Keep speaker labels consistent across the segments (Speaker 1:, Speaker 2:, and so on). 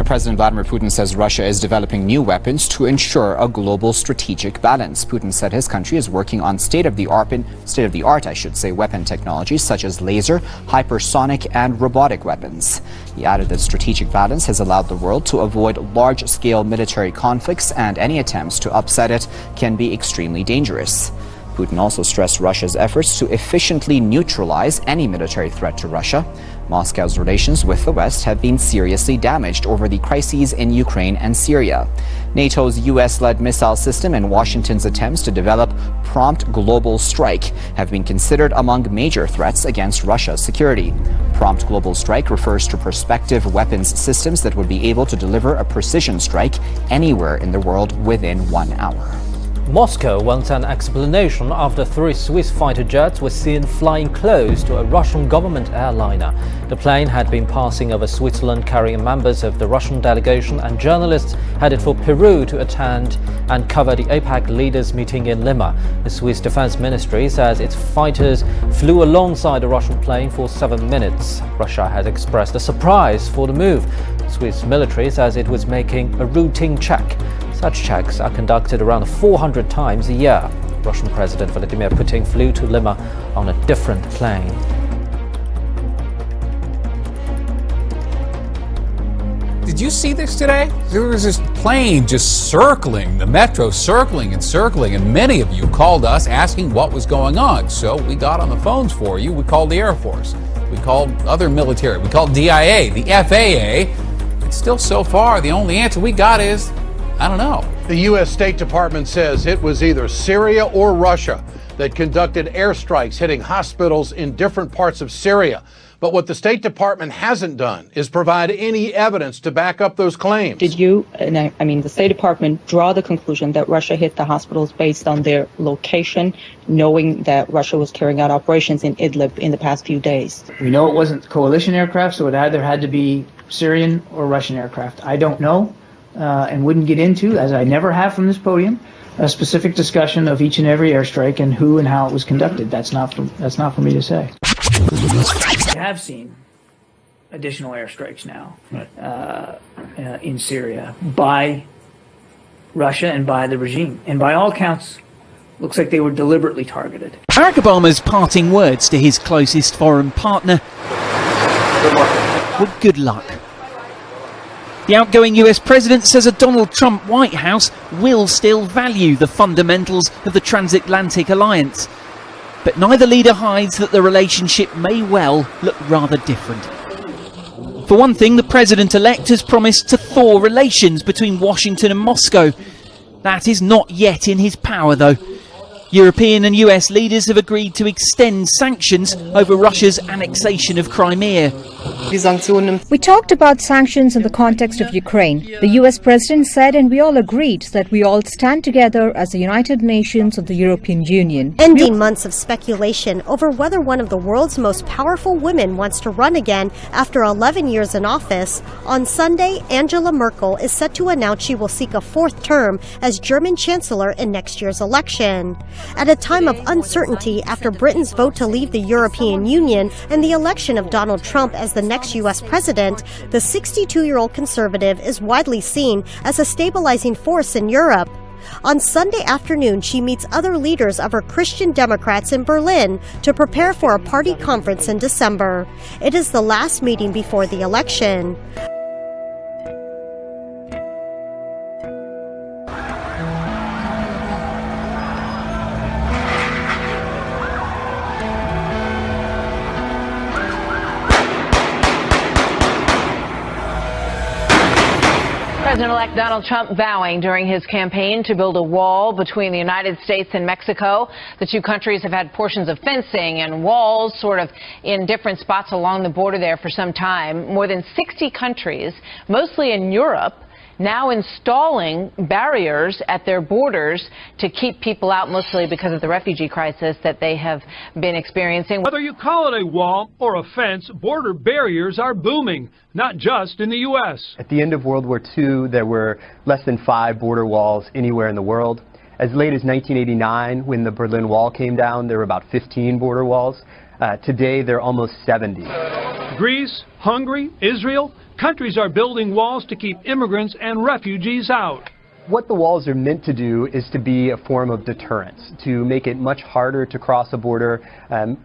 Speaker 1: President Vladimir Putin says Russia is developing new weapons to ensure a global strategic balance. Putin said his country is working on state-of-the-art, weapon technologies such as laser, hypersonic and robotic weapons. He added that strategic balance has allowed the world to avoid large-scale military conflicts, and any attempts to upset it can be extremely dangerous. Putin also stressed Russia's efforts to efficiently neutralize any military threat to Russia. Moscow's relations with the West have been seriously damaged over the crises in Ukraine and Syria. NATO's US-led missile system and Washington's attempts to develop prompt global strike have been considered among major threats against Russia's security. Prompt global strike refers to prospective weapons systems that would be able to deliver a precision strike anywhere in the world within 1 hour.
Speaker 2: Moscow wants an explanation after 3 Swiss fighter jets were seen flying close to a Russian government airliner. The plane had been passing over Switzerland carrying members of the Russian delegation and journalists headed for Peru to attend and cover the APEC leaders meeting in Lima. The Swiss Defense Ministry says its fighters flew alongside the Russian plane for 7 minutes. Russia has expressed a surprise for the move. The Swiss military says it was making a routine check. Such checks are conducted around 400 times a year. Russian President Vladimir Putin flew to Lima on a different plane.
Speaker 3: Did you see this today? There was this plane just circling, the metro circling and circling, and many of you called us asking what was going on. So we got on the phones for you. We called the Air Force. We called other military. We called DIA, the FAA. And still so far, the only answer we got is, I don't know.
Speaker 4: The U.S. State Department says it was either Syria or Russia that conducted airstrikes hitting hospitals in different parts of Syria. But what the State Department hasn't done is provide any evidence to back up those claims.
Speaker 5: Did you, the State Department, draw the conclusion that Russia hit the hospitals based on their location, knowing that Russia was carrying out operations in Idlib in the past few days?
Speaker 6: We know it wasn't coalition aircraft, so it either had to be Syrian or Russian aircraft. I don't know. And wouldn't get into, as I never have from this podium, a specific discussion of each and every airstrike and who and how it was conducted. That's not for me to say. We have seen additional airstrikes now in Syria by Russia and by the regime. And by all counts, looks like they were deliberately targeted.
Speaker 7: Barack Obama's parting words to his closest foreign partner were good luck. The outgoing US president says a Donald Trump White House will still value the fundamentals of the transatlantic alliance. But neither leader hides that the relationship may well look rather different. For one thing, the president-elect has promised to thaw relations between Washington and Moscow. That is not yet in his power, though. European and US leaders have agreed to extend sanctions over Russia's annexation of Crimea.
Speaker 8: We talked about sanctions in the context of Ukraine. The US president said, and we all agreed, that we all stand together as the United Nations of the European Union.
Speaker 9: Ending months of speculation over whether one of the world's most powerful women wants to run again after 11 years in office, on Sunday, Angela Merkel is set to announce she will seek a 4th term as German Chancellor in next year's election. At a time of uncertainty after Britain's vote to leave the European Union and the election of Donald Trump as the next U.S. president, the 62-year-old conservative is widely seen as a stabilizing force in Europe. On Sunday afternoon, she meets other leaders of her Christian Democrats in Berlin to prepare for a party conference in December. It is the last meeting before the election.
Speaker 10: President-elect Donald Trump vowing during his campaign to build a wall between the United States and Mexico. The two countries have had portions of fencing and walls sort of in different spots along the border there for some time. More than 60 countries, mostly in Europe, now installing barriers at their borders to keep people out, mostly because of the refugee crisis that they have been experiencing.
Speaker 11: Whether you call it a wall or a fence, border barriers are booming, not just in the U.S.
Speaker 12: At the end of World War II, there were less than 5 border walls anywhere in the world. As late as 1989, when the Berlin Wall came down, there were about 15 border walls. Today, they're almost 70.
Speaker 11: Greece, Hungary, Israel, countries are building walls to keep immigrants and refugees out.
Speaker 12: What the walls are meant to do is to be a form of deterrence, to make it much harder to cross a border,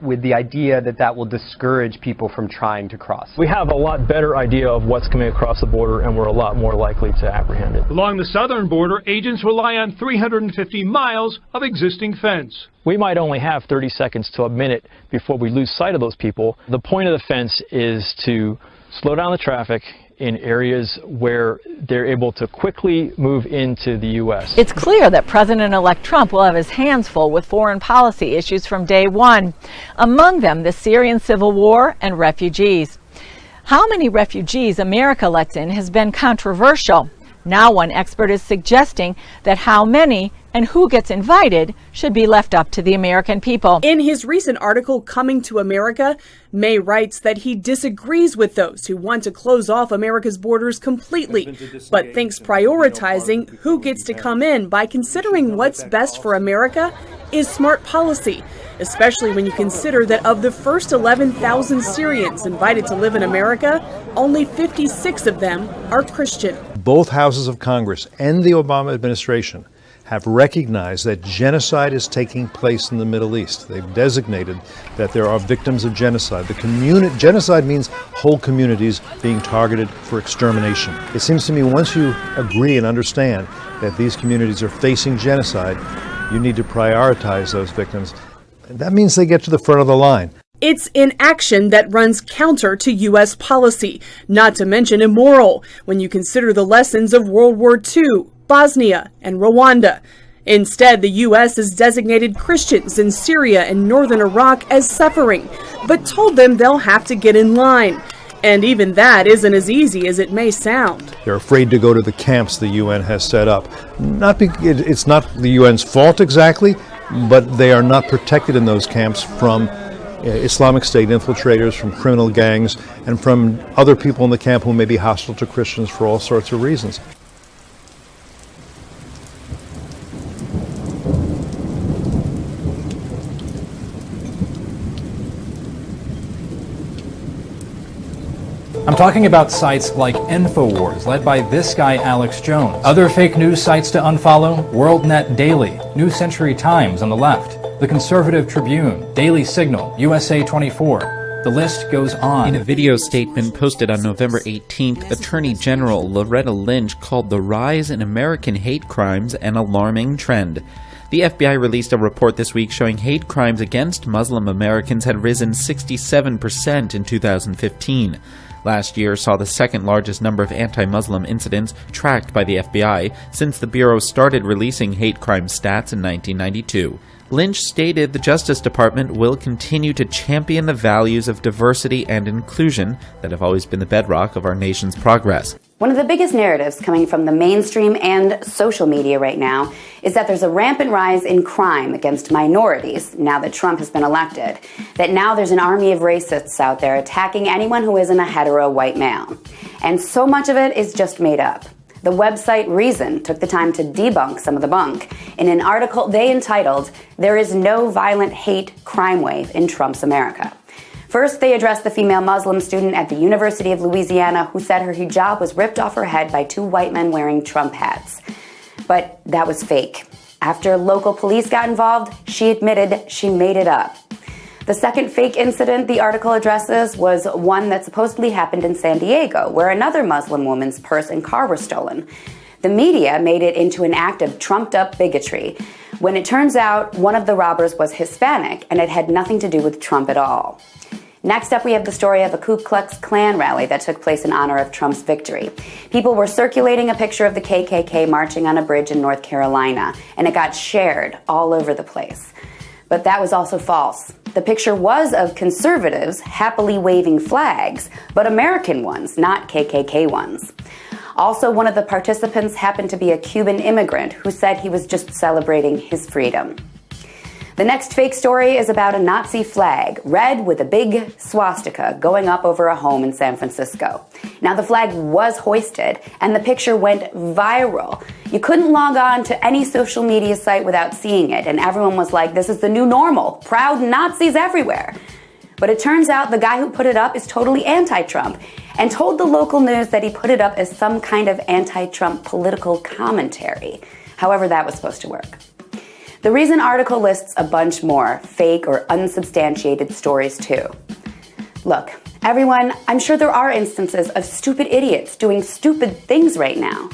Speaker 12: with the idea that that will discourage people from trying to cross.
Speaker 13: We have a lot better idea of what's coming across the border, and we're a lot more likely to apprehend it.
Speaker 11: Along the southern border, agents rely on 350 miles of existing fence.
Speaker 13: We might only have 30 seconds to a minute before we lose sight of those people. The point of the fence is to slow down the traffic in areas where they're able to quickly move into the U.S.
Speaker 14: It's clear that President-elect Trump will have his hands full with foreign policy issues from day one, among them the Syrian civil war and refugees. How many refugees America lets in has been controversial. Now one expert is suggesting that how many and who gets invited should be left up to the American people.
Speaker 15: In his recent article, Coming to America, May writes that he disagrees with those who want to close off America's borders completely, but thinks prioritizing who gets to come in by considering what's best for America is smart policy, especially when you consider that of the first 11,000 Syrians invited to live in America, only 56 of them are Christian.
Speaker 16: Both houses of Congress and the Obama administration have recognized that genocide is taking place in the Middle East. They've designated that there are victims of genocide. Genocide means whole communities being targeted for extermination. It seems to me once you agree and understand that these communities are facing genocide, you need to prioritize those victims. And that means they get to the front of the line.
Speaker 15: It's inaction that runs counter to U.S. policy, not to mention immoral, when you consider the lessons of World War II, Bosnia, and Rwanda. Instead, the U.S. has designated Christians in Syria and northern Iraq as suffering, but told them they'll have to get in line. And even that isn't as easy as it may sound.
Speaker 16: They're afraid to go to the camps the UN has set up. It's not the UN's fault exactly, but they are not protected in those camps from Islamic State infiltrators, from criminal gangs, and from other people in the camp who may be hostile to Christians for all sorts of reasons.
Speaker 17: I'm talking about sites like InfoWars, led by this guy Alex Jones. Other fake news sites to unfollow: WorldNet Daily, New Century Times on the left, The Conservative Tribune, Daily Signal, USA 24. The list goes on.
Speaker 18: In a video statement posted on November 18th, Attorney General Loretta Lynch called the rise in American hate crimes an alarming trend. The FBI released a report this week showing hate crimes against Muslim Americans had risen 67% in 2015. Last year saw the second largest number of anti-Muslim incidents tracked by the FBI since the Bureau started releasing hate crime stats in 1992. Lynch stated the Justice Department will continue to champion the values of diversity and inclusion that have always been the bedrock of our nation's progress.
Speaker 19: One of the biggest narratives coming from the mainstream and social media right now is that there's a rampant rise in crime against minorities now that Trump has been elected. That now there's an army of racists out there attacking anyone who isn't a hetero white male. And so much of it is just made up. The website Reason took the time to debunk some of the bunk in an article they entitled, "There is no violent hate crime wave in Trump's America." First, they addressed the female Muslim student at the University of Louisiana who said her hijab was ripped off her head by two white men wearing Trump hats. But that was fake. After local police got involved, she admitted she made it up. The second fake incident the article addresses was one that supposedly happened in San Diego, where another Muslim woman's purse and car were stolen. The media made it into an act of trumped-up bigotry, when it turns out one of the robbers was Hispanic and it had nothing to do with Trump at all. Next up, we have the story of a Ku Klux Klan rally that took place in honor of Trump's victory. People were circulating a picture of the KKK marching on a bridge in North Carolina, and it got shared all over the place. But that was also false. The picture was of conservatives happily waving flags, but American ones, not KKK ones. Also, one of the participants happened to be a Cuban immigrant who said he was just celebrating his freedom. The next fake story is about a Nazi flag, red with a big swastika, going up over a home in San Francisco. Now, the flag was hoisted, and the picture went viral. You couldn't log on to any social media site without seeing it, and everyone was like, this is the new normal. Proud Nazis everywhere. But it turns out the guy who put it up is totally anti-Trump and told the local news that he put it up as some kind of anti-Trump political commentary. However that was supposed to work. The Reason article lists a bunch more fake or unsubstantiated stories too. Look, everyone, I'm sure there are instances of stupid idiots doing stupid things right now.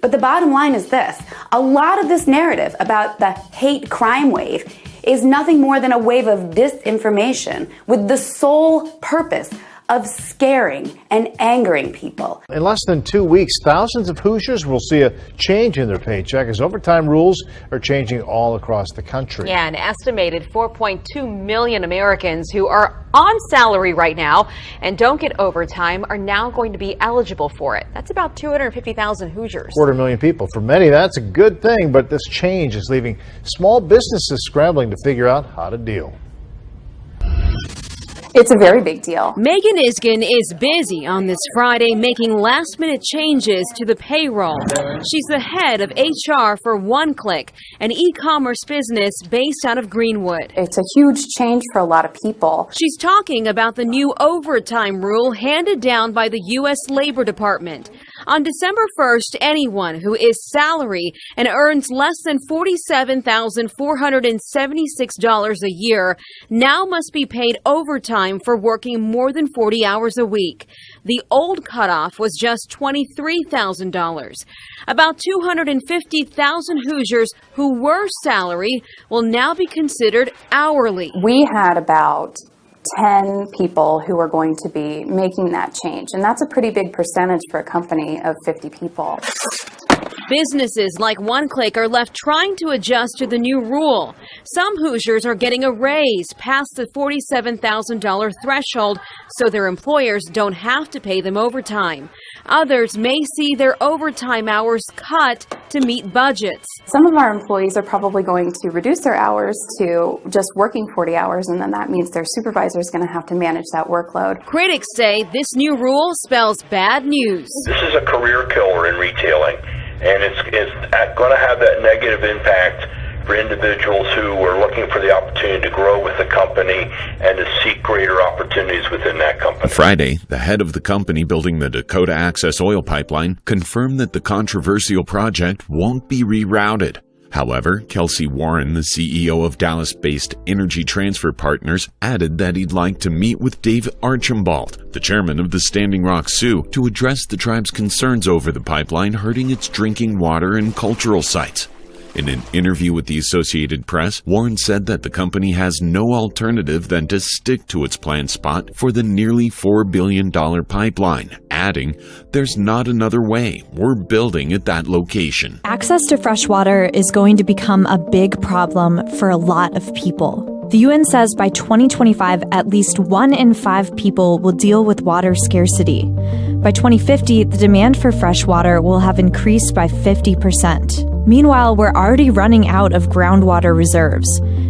Speaker 19: But the bottom line is this: a lot of this narrative about the hate crime wave is nothing more than a wave of disinformation with the sole purpose of scaring and angering people.
Speaker 20: In less than 2 weeks, thousands of Hoosiers will see a change in their paycheck as overtime rules are changing all across the country.
Speaker 21: Yeah, an estimated 4.2 million Americans who are on salary right now and don't get overtime are now going to be eligible for it. That's about 250,000 Hoosiers.
Speaker 20: 250,000 people. For many, that's a good thing, but this change is leaving small businesses scrambling to figure out how to deal.
Speaker 22: It's a very big deal.
Speaker 23: Megan Isgen is busy on this Friday making last-minute changes to the payroll. She's the head of HR for OneClick, an e-commerce business based out of Greenwood.
Speaker 22: It's a huge change for a lot of people.
Speaker 23: She's talking about the new overtime rule handed down by the U.S. Labor Department. On December 1st, anyone who is salary and earns less than $47,476 a year now must be paid overtime for working more than 40 hours a week. The old cutoff was just $23,000. About 250,000 Hoosiers who were salary will now be considered hourly.
Speaker 22: We had about 10 people who are going to be making that change, and that's a pretty big percentage for a company of 50 people.
Speaker 23: Businesses like OneClick are left trying to adjust to the new rule. Some Hoosiers are getting a raise past the $47,000 threshold so their employers don't have to pay them overtime. Others may see their overtime hours cut to meet budgets.
Speaker 22: Some of our employees are probably going to reduce their hours to just working 40 hours, and then that means their supervisor is going to have to manage that workload.
Speaker 23: Critics say this new rule spells bad news.
Speaker 24: This is a career killer in retailing, and it's going to have that negative impact for individuals who are looking for the opportunity to grow with the company and to seek greater opportunities within that company.
Speaker 25: Friday, the head of the company building the Dakota Access Oil Pipeline confirmed that the controversial project won't be rerouted. However, Kelsey Warren, the CEO of Dallas-based Energy Transfer Partners, added that he'd like to meet with Dave Archambault, the chairman of the Standing Rock Sioux, to address the tribe's concerns over the pipeline hurting its drinking water and cultural sites. In an interview with the Associated Press, Warren said that the company has no alternative than to stick to its planned spot for the nearly $4 billion pipeline, adding, "There's not another way. We're building at that location."
Speaker 26: Access to fresh water is going to become a big problem for a lot of people. The UN says by 2025, at least 1 in 5 people will deal with water scarcity. By 2050, the demand for fresh water will have increased by 50%. Meanwhile, we're already running out of groundwater reserves.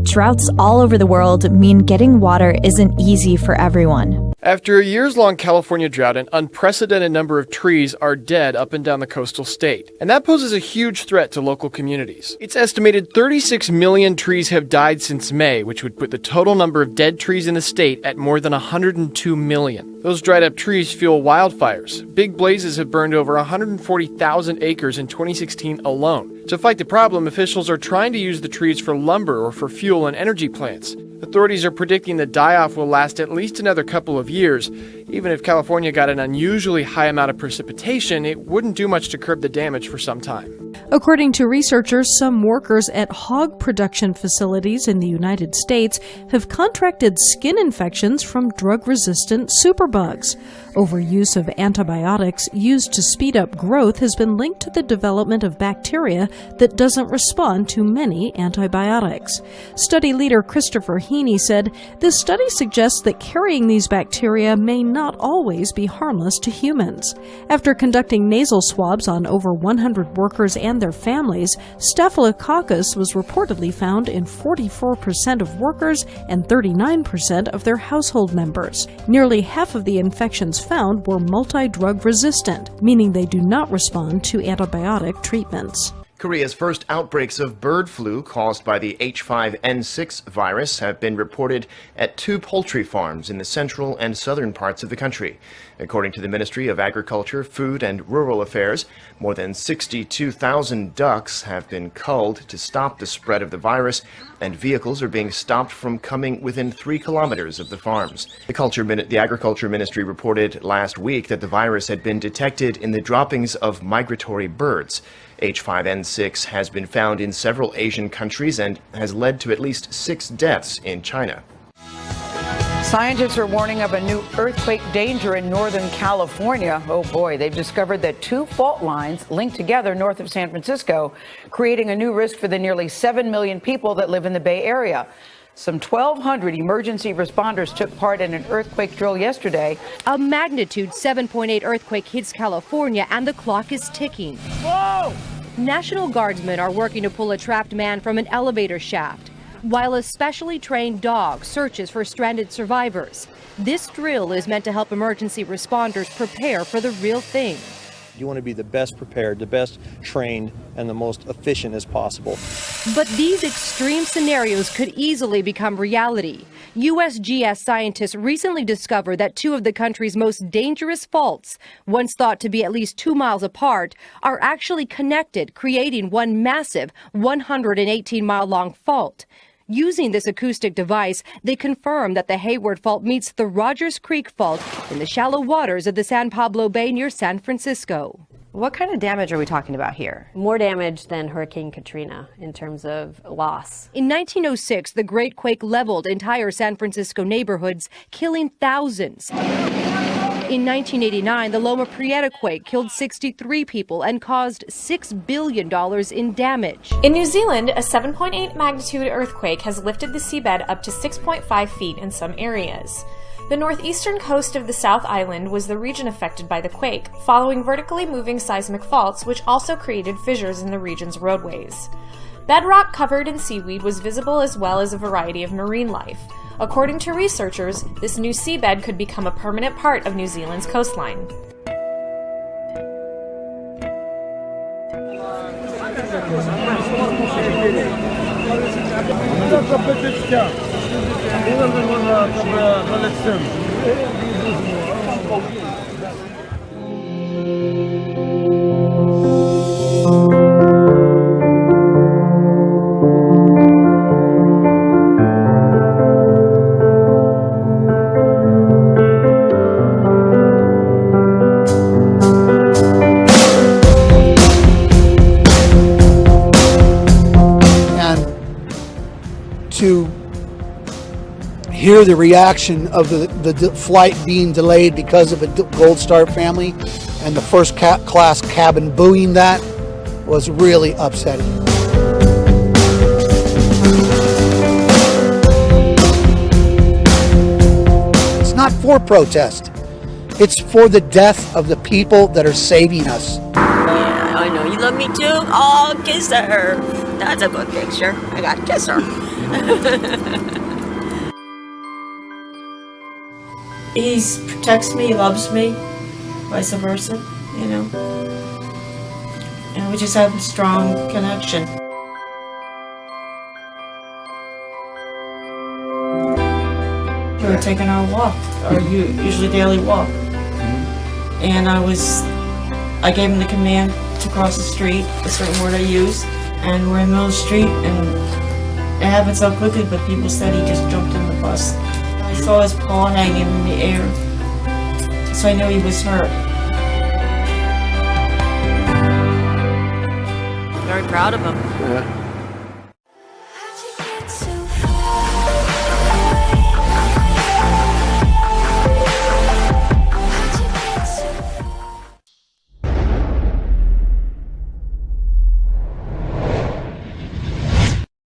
Speaker 26: Droughts all over the world mean getting water isn't easy for everyone.
Speaker 27: After a years-long California drought, an unprecedented number of trees are dead up and down the coastal state. And that poses a huge threat to local communities. It's estimated 36 million trees have died since May, which would put the total number of dead trees in the state at more than 102 million. Those dried-up trees fuel wildfires. Big blazes have burned over 140,000 acres in 2016 alone. To fight the problem, officials are trying to use the trees for lumber or for fuel and energy plants. Authorities are predicting the die-off will last at least another couple of years. Even if California got an unusually high amount of precipitation, it wouldn't do much to curb the damage for some time.
Speaker 28: According to researchers, some workers at hog production facilities in the United States have contracted skin infections from drug-resistant superbugs. Overuse of antibiotics used to speed up growth has been linked to the development of bacteria that doesn't respond to many antibiotics. Study leader Christopher Heaney said, "This study suggests that carrying these bacteria may not always be harmless to humans." After conducting nasal swabs on over 100 workers and their families, Staphylococcus was reportedly found in 44% of workers and 39% of their household members. Nearly half of the infections found were multi-drug resistant, meaning they do not respond to antibiotic treatments.
Speaker 1: Korea's first outbreaks of bird flu caused by the H5N6 virus have been reported at 2 poultry farms in the central and southern parts of the country. According to the Ministry of Agriculture, Food and Rural Affairs, more than 62,000 ducks have been culled to stop the spread of the virus, and vehicles are being stopped from coming within 3 kilometers of the farms. The Agriculture Ministry reported last week that the virus had been detected in the droppings of migratory birds. H5N6 has been found in several Asian countries and has led to at least 6 deaths in China.
Speaker 2: Scientists are warning of a new earthquake danger in Northern California. Oh boy, they've discovered that 2 fault lines linked together north of San Francisco, creating a new risk for the nearly 7 million people that live in the Bay Area. Some 1,200 emergency responders took part in an earthquake drill yesterday.
Speaker 3: A magnitude 7.8 earthquake hits California and the clock is ticking.
Speaker 2: Whoa!
Speaker 3: National Guardsmen are working to pull a trapped man from an elevator shaft, while a specially trained dog searches for stranded survivors. This drill is meant to help emergency responders prepare for the real thing.
Speaker 4: You want to be the best prepared, the best trained, and the most efficient as possible.
Speaker 3: But these extreme scenarios could easily become reality. USGS scientists recently discovered that 2 of the country's most dangerous faults, once thought to be at least 2 miles apart, are actually connected, creating one massive 118-mile-long fault. Using this acoustic device, they confirm that the Hayward Fault meets the Rogers Creek Fault in the shallow waters of the San Pablo Bay near San Francisco.
Speaker 5: What kind of damage are we talking about here? More damage than Hurricane Katrina in terms of loss.
Speaker 3: In 1906, the Great Quake leveled entire San Francisco neighborhoods, killing thousands. In 1989, the Loma Prieta quake killed 63 people and caused $6 billion in damage.
Speaker 6: In New Zealand, a 7.8 magnitude earthquake has lifted the seabed up to 6.5 feet in some areas. The northeastern coast of the South Island was the region affected by the quake, following vertically moving seismic faults which also created fissures in the region's roadways. Bedrock covered in seaweed was visible as well as a variety of marine life. According to researchers, this new seabed could become a permanent part of New Zealand's coastline.
Speaker 7: To hear the reaction of the flight being delayed because of a Gold Star family and the first class cabin booing that was really upsetting. It's not for protest. It's for the death of the people that are saving us.
Speaker 8: Yeah, I know you love me too. Oh, kiss her. That's a good picture. I got to kiss her.
Speaker 29: He protects me, he loves me, vice versa, you know. And we just have a strong connection. We were taking our walk, our usually daily walk. And I gave him the command to cross the street, a certain word I used, and we're in the middle of the street, and it happened so quickly, but people said he just jumped in the bus. I saw his paw hanging in the air, so I knew he was hurt.
Speaker 8: Very proud of him.
Speaker 20: Yeah.